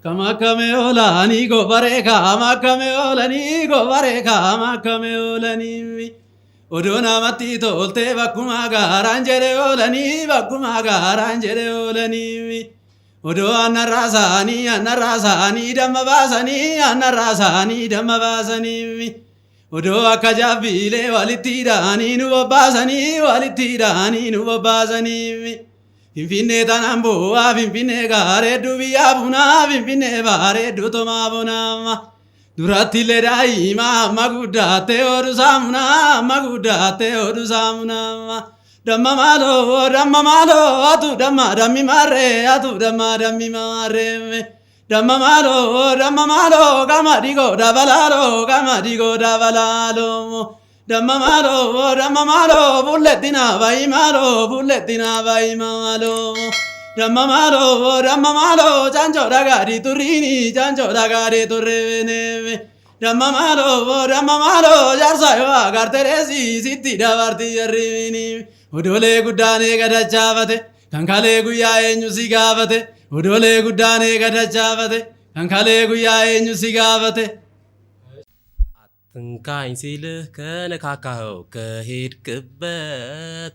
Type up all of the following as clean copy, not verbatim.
Kama kameolani go bare kama kameolani go bare kama kameolani Odona mati tolte bakuma garanjere olani bakuma garanjere olani Odo anarasani damabasani Odo akajabile walitirani nuwabasani Finfinne tanambo a finfinne gare dubia buna finfinne bare dutoma buna Durati le dai ma gudate oru samuna Damma malo atu damma dammi mare Damma malo gamadigo davalalo Damma malo bulletina vai malo Damma malo janjo ragari turrini Damma malo jarsayo agarteresi sitti davarti arrivini Udole guddane gadachavate kankale guyya eenyu si gaafate Udole guddane gadachavate kankale guyya eenyu si gaafate አትንካኝ ሲልህ ከነካካኸው ከሄድክበት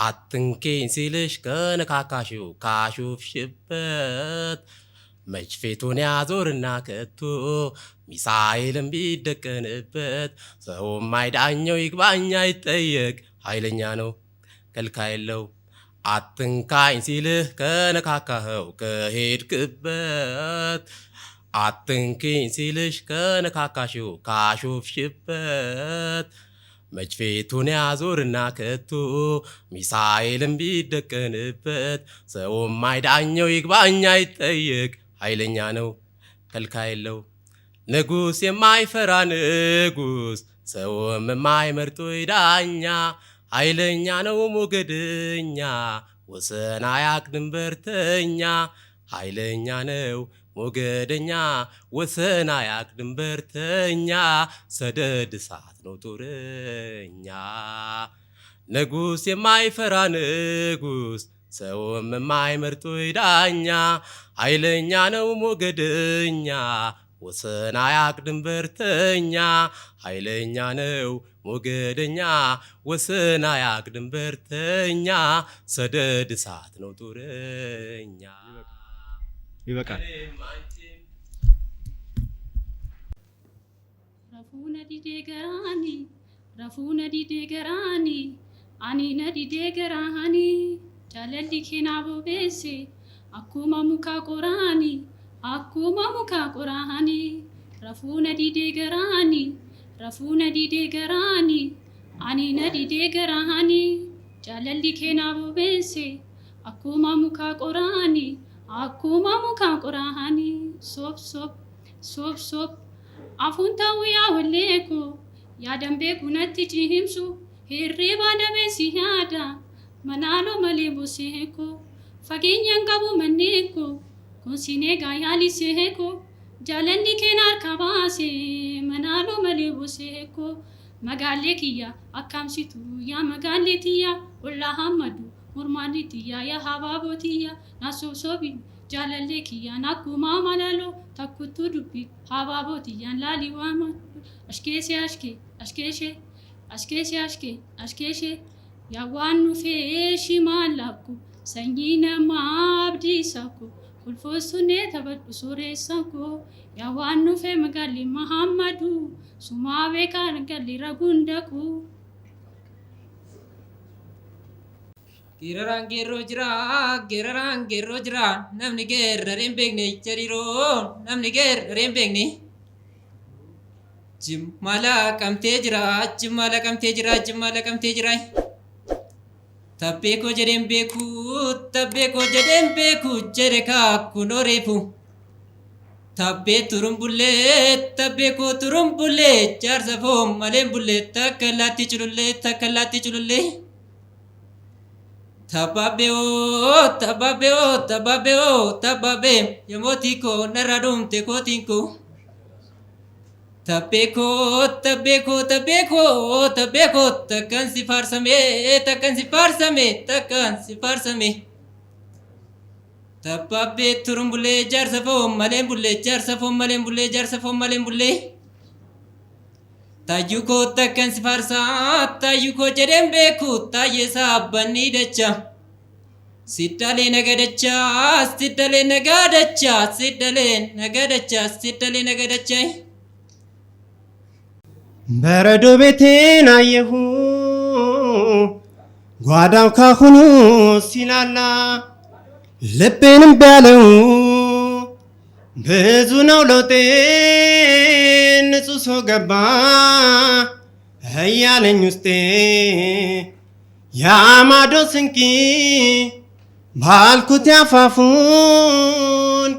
አትንኬኝ ሲልሽ ከነካካሽው ካሾፍሽበት መች ፊቱን ያዞርና ከቶ ሚሳኤልም ቢደቀንበት ሰውም አይዳኘው ይግባኝ አይጠየቅ ኃይለኛ ነው ከልካይ የለው አትንካኝ ሲልህ ከነካካኸው ከሄድክበት አትንኪኝ ሲልሽ ከነካካሽው ካሾፍሽበት መች ፊቱን ያዞርና ከቶ ሚሳኤልም ቢደቀንበት ሰውም አይዳኘው ይግባኝ አይጠየቅ ኃይለኛ ነው ከልካይ የለው ንጉሥ የማይፈራ ንጉሥ ሰውም የማይመርጦ ዳኛ ኃይለኛ ነው ሞገደኛ ወሰን አያውቅ ድንበርተኛ ኃይለኛ ነው ሞገደኛ ወሰን አያውቅ ድንበርተኛ ሰደድ እሳት ነው ጦረኛ ንጉሥ የማይፈራ ንጉሥ ሰውም የማይመርጦ ዳኛ ኃይለኛ ነው ሞገደኛ ወሰን አያውቅ ድንበርተኛ ኃይለኛ ነው ሞገደኛ ወሰን አያውቅ ድንበርተኛ ሰደድ እሳት ነው ጦረኛ ይበቃል ረፉነ ዲዴ ገራኒ አኒ ነዲዴ ገራኒ ጃለሊ ኬናቦ ቤሴ አኩማ ሙካ ቆራኒ ረፉነ ዲዴ ገራኒ አኒ ነዲዴ ገራኒ ጃለሊ ኬናቦ ቤሴ አኩማ ሙካ ቆራኒ ሶብ አፉንታው ያወሌኮ ያደንቤ ኩነቲ ጪሂምሱ ሄሬባ ደቤሲ ያዳ መናሎ መሌቦ ሴሄኮ ፈጌኛን ቀቡ መኔኮ ኮንሲኔ ጋያሊ ሴሄኮ ጃለኒ ኬናር ከባሴ መናሎ መሌቦ ሴሄኮ መጋሌ ኪያ አካምሲቱ ያ መጋሌ ቲያ ኦላ ሐመዱ Mormanitiya ya hababotiya nasosobi jalalle kiya nakuma malalo takkutu dubbi hababotiya laliwama ashkeshe ya wanu feshi malaku sanyina mabdi sako kulfosune tabaddu soresako ya wanu fe magali muhammadu sumawe kan galli ragundaku Geraraan geerroo jira namni geerrareen beekne jariiroo namni geerrareen beekne jimmala qamtee jira tabbee koo jedheen beeku jedhe kaakkunoo reefu tabbee koo turumbullee jaarsa foon maleen bullee takka laatti culullee Tababe yomotiko naradumte kotinku Tabeko takkan si farsame Tabbaabbee turuun bullee jaarsa foon maleen bullee jaarsa foon maleen bullee jaarsa foon maleen bullee. Taayyuu koo takkan si faarsaa taayyuu koo jedheen beeku taayyee saabbanni dacha. Siddalee nagadacha siddalee nagadacha siddalee nagadacha siddalee nagadacha. በረዶ ቤቴን አየሁ ጓዳው ካሁኑ ሲላላ ልቤንም ቢያለው ብዙ ነው ለውጤ ንጹህ ሰው ገባ እያለኝ ውስጤ ያማዶ ስንቂ ባልኩት ያፋፉን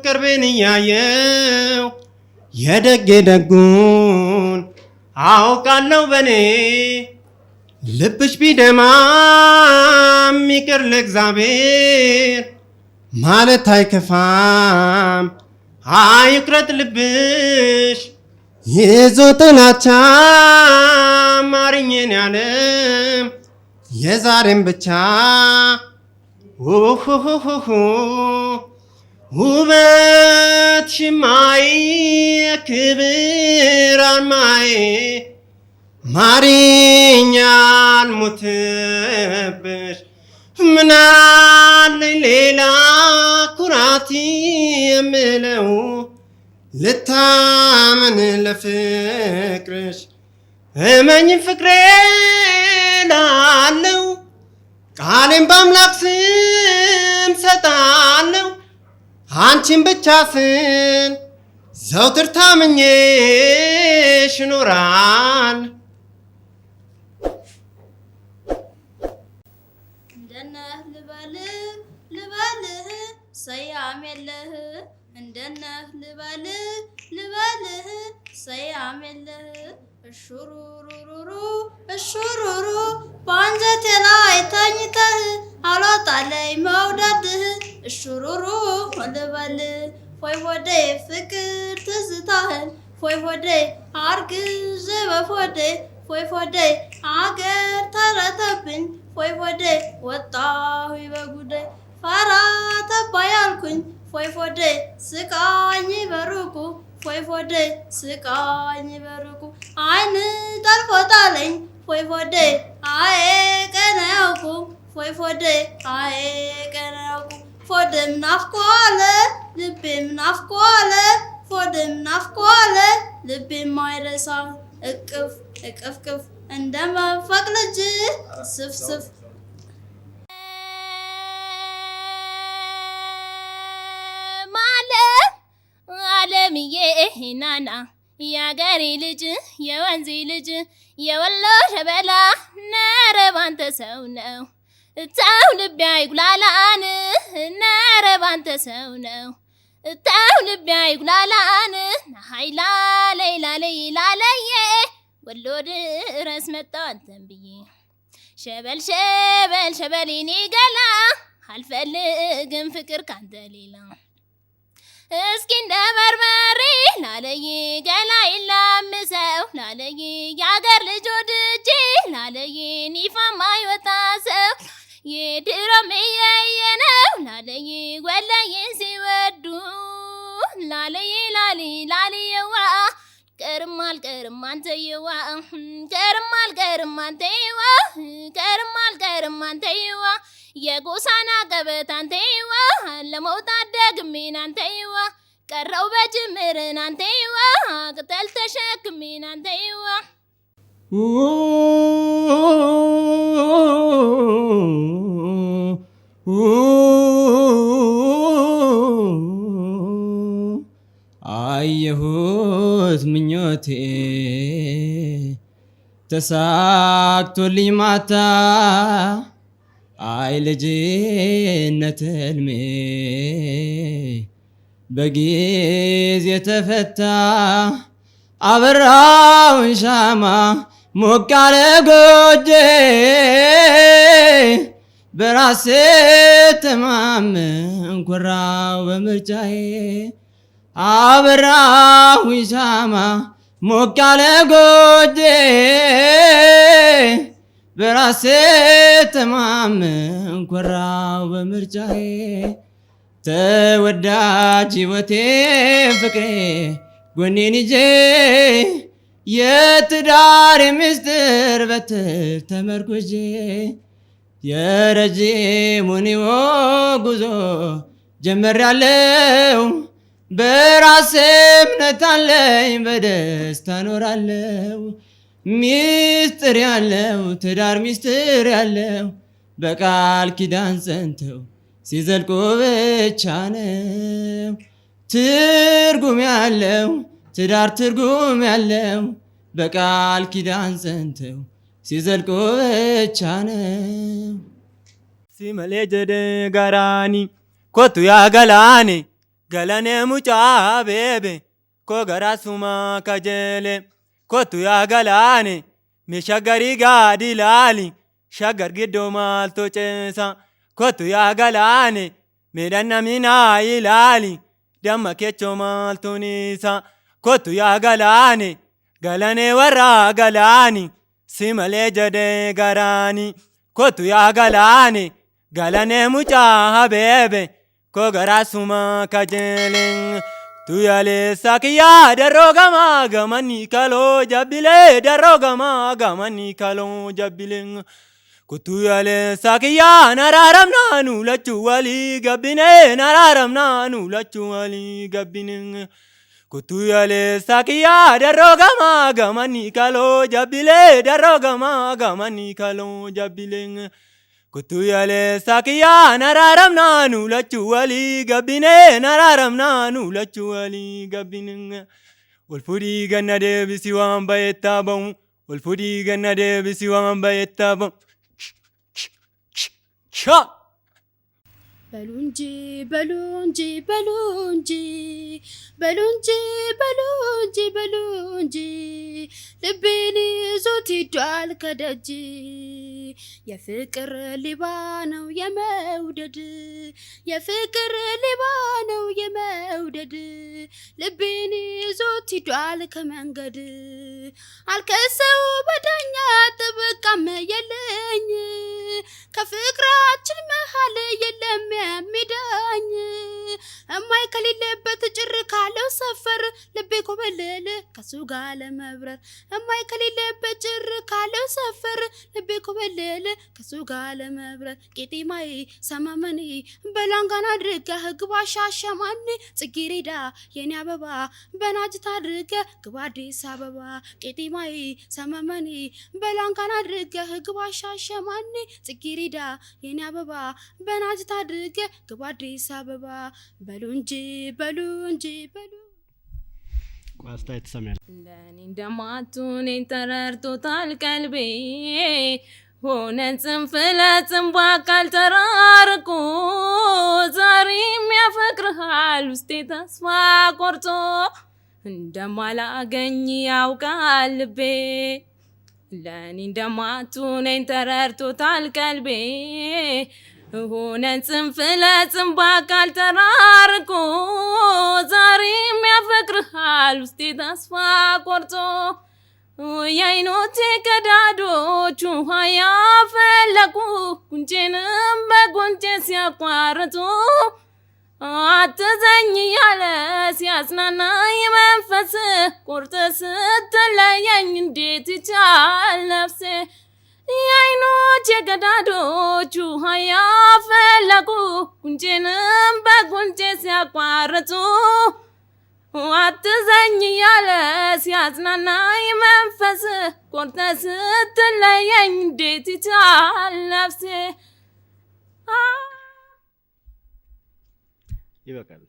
ቅርቤን እያየው የደጌ ደጉን አውቃለሁ በኔ ልብሽ ቢደማም ይቅር ለእግዚአብሔር ማለት አይከፋም አይቅረት ልብሽ ይዞ ጥላቻ ማርኝን ያለም የዛሬም ብቻ ውበት ሽማይ ክብር አርማዬ ማሪኛል ሞትብሽ ምናለኝ ሌላ ኩራት የምለው ልታመን ለፍቅርሽ እመኝ ፍቅሬ ላለው ቃሌን በአምላክ ስም ሰጣለው አንቺን ብቻ ስል ዘውትር ታምኜሽ እኖራል። እንደነህ ልበልህ ሰያም የለህ እንደነህ ልበልህ ሰያም የለህ እሹሩሩሩሩ እሹሩሩ በአንጀቴ ላይ ተኝተህ አልወጣለኝ መውደድህ እሹሩሩ ልበልህ ፎይ ሆዴ ፍቅር ትዝታህን ፎይ ሆዴ አርግዤ በፎዴ ፎይ ሆዴ አገር ተረተብኝ ፎይ ሆዴ ወጣሁኝ በጉዴ ፈራ ተባ ያልኩኝ ፎይ ሆዴ ስቃኝ በሩቁ ፎይ ሆዴ ስቃኝ በሩቁ አይን ጠልፎ ጣለኝ ፎይ ሆዴ አዬ ቀን አያውቁም ፎይ ሆዴ አዬ ቀን አያውቁም ፎድም ናፍቆአለ ልቤም ናፍቆአለ ፎድም ናፍቆአለ ልቤም ማይረሳ እቅፍ እቅፍቅፍ እንደመንፈቅ ልጅ ስፍስፍ ዓለምዬ ናና የአገሬ ልጅ የወንዜ ልጅ የወሎ ሸበላ ነረ ባንተ ሰው ነው እታው ልቤ አይጉላላን ነረ ባንተ ሰው ነው እታው ልቤ አይጉላላን ኃይላ ሌላ ሌላለየ ወሎ ድረስ መጣሁ አንተን ብዬ ሸበል ሸበል ሸበሌኔ ገላ አልፈልግም ፍቅር ካንተ ሌላ እስኪ እንደ በርበሬ ላለይ ገላ ይላምሰው ላለይ የአገር ልጅ ወድጄ ላለይ ኒፋ ማይወጣ ሰው የድሮም እየየነው ላለይ ወለይን ሲወዱ ላለይ ላልየዋ ቀርም አልቀርም አንተየዋ ቀርም አልቀርም አንተየዋ ቀርም አልቀርም አንተየዋ የጎሳና ገበት አንተይዋ ለመውጣት ደግሜን አንተይዋ ቀረው በጅምርን አንተይዋ ቅጠል ተሸክሜን አንተይዋ አየሁት ምኞቴ ተሳክቶልኝ ማታ አይ ልጅነት ህልሜ በጊዜ ተፈታ አበራውን ሻማ ሞቅ ያለ ጎጆ በራሴ ተማመን ኮራው በምርጫዬ አበራውን ሻማ ሞቅ ያለ ጎጆ በራሴ ተማመን ኮራው በምርጫዬ ተወዳጅ ሕይወቴ ፍቅሬ ጎኔን ይዤ የትዳር ምስጢር በትር ተመርኩዤ የረጅሙን ጉዞ ጀመርያለሁ በራሴ እምነት አለኝ በደስታ ኖራለሁ ሚስጥር ያለው ትዳር ሚስጥር ያለው በቃል ኪዳን ጸንተው ሲዘልቁ ብቻ ነው ትርጉም ያለው ትዳር ትርጉም ያለው በቃል ኪዳን ጸንተው ሲዘልቁ ብቻ ነው ሲመሌ ጀደ ጋራኒ ኮቱ ያ ገላኔ ገለኔ ሙጫ ቤቤ ኮገራ ሱማ ከጀሌ ኮቱ ያ ገላኔ ሚሸገሪ ጋዲ ላሊ ሸገር ግዶ ማልቶ ጨሳ ኮቱ ያ ገላኔ ሜዳና ሚና ይላሊ ደማ ኬቾ ማልቱኒሳ ኮቱ ያ ገላኔ ገለኔ ወራ ገላኒ ሲመሌ ጀደ ጋራኒ ኮቱ ያ ገላኔ ገለኔ ሙጫ ሀቤቤ ኮገራ ሱማ ከጀሌን ቱያሌ ሳኪያ ደሮ ገማ ገመኒ ከሎ ጀቢሌ ደሮ ገማ ገመኒ ከሎ ጀቢሌን ኩቱያሌ ሳኪያ ነራረምናኑ ለቹ ወሊ ገቢኔ ነራረምናኑ ለቹ ወሊ ገቢኔን ኩቱያሌ ሳኪያ ደሮ ገማ ገመኒ ከሎ ጀቢሌ ደሮ ገማ ገመኒ ከሎ ጀቢሌን ኩቱያሌ ሳኪያ ነራረምናኑ ለቹ ወሊ ገቢኔ ነራረምናኑ ለቹ ወሊ ገቢኔን ወልፉዲ ገነ ደብሲ ዋን በየታበው ወልፉዲ ገነ ደብሲ ዋን በየታበው ቻ በሉ እንጂ በሉ እንጂ በሉ እንጂ በሉ እንጂ በሉ እንጂ በሉ እንጂ ልቤን ይዞት ሄዷል ከደጅ የፍቅር ሌባ ነው የመውደድ የፍቅር ሌባ ነው የመውደድ ልቤን ይዞት ሄዷል ከመንገድ አልከሰው በዳኛ ጥብቃም የለኝ ከፍቅራችን መሃል የለም የሚዳኝ እማይ ከሌለበት ጭር ካለው ሰፈር ልቤ ኮበለለ ከሱ ጋር ለመብረር እማይ ከሌለበት ጭር ካለው ሰፈር ልቤ ኮበለለ ከሱ ጋር ለመብረር ቄጤማዬ ሰመመኔ በላንጋና አድርጋ ግባ ሻሸማኔ ጽጌሬዳ የኔ አበባ በናጅት አድርጋ ግባ አዲስ አበባ ቄጤማዬ ሰመመኔ በላንጋና አድርጋ ግባ ሻሸማኔ ጽጌሬዳ የኔ አበባ በናጅት አድርጋ ግባ አዲስ አበባ በሉ እንጂ በሉ እንጂ በሉ አስተያየት ትሰሚያለሽ ለኔ እንደማቱን ተረድቶታል ቀልቤ ሆነ ጽንፍ ለጽንፍ በአካል ተራርቆ ዛሬም ያፈቅርሃል ውስጤ ተስፋ ቆርጦ እንደማላገኝ ያውቃል ልቤ ለኔ እንደማቱን ተረድቶታል ቀልቤ ሆነ ጽንፍ ለጽንፍ በአካል ተራርቆ ዛሬም ያፈቅርሃል ውስጤ ተስፋ ቆርጦ የዓይኖቼ ቀዳዳዎች ውሃ ያፈለቁ ጉንጬንም በጉንጬ ሲያቋርጡ አትዘኝ ያለ ሲያጽናናኝ መንፈስ ቆርጠ ስትለየኝ እንዴት ይቻል ነፍሴ የዓይኖቼ ቀዳዳዎች ውሃ ያፈለቁ ጉንጬንም በጉንጬ ሲያቋርጡ አትዘኝ ያለ ሲያጽናናኝ መንፈስ ቆርጠ ስትለየኝ እንዴት ይቻል ነፍሴ ይበቃል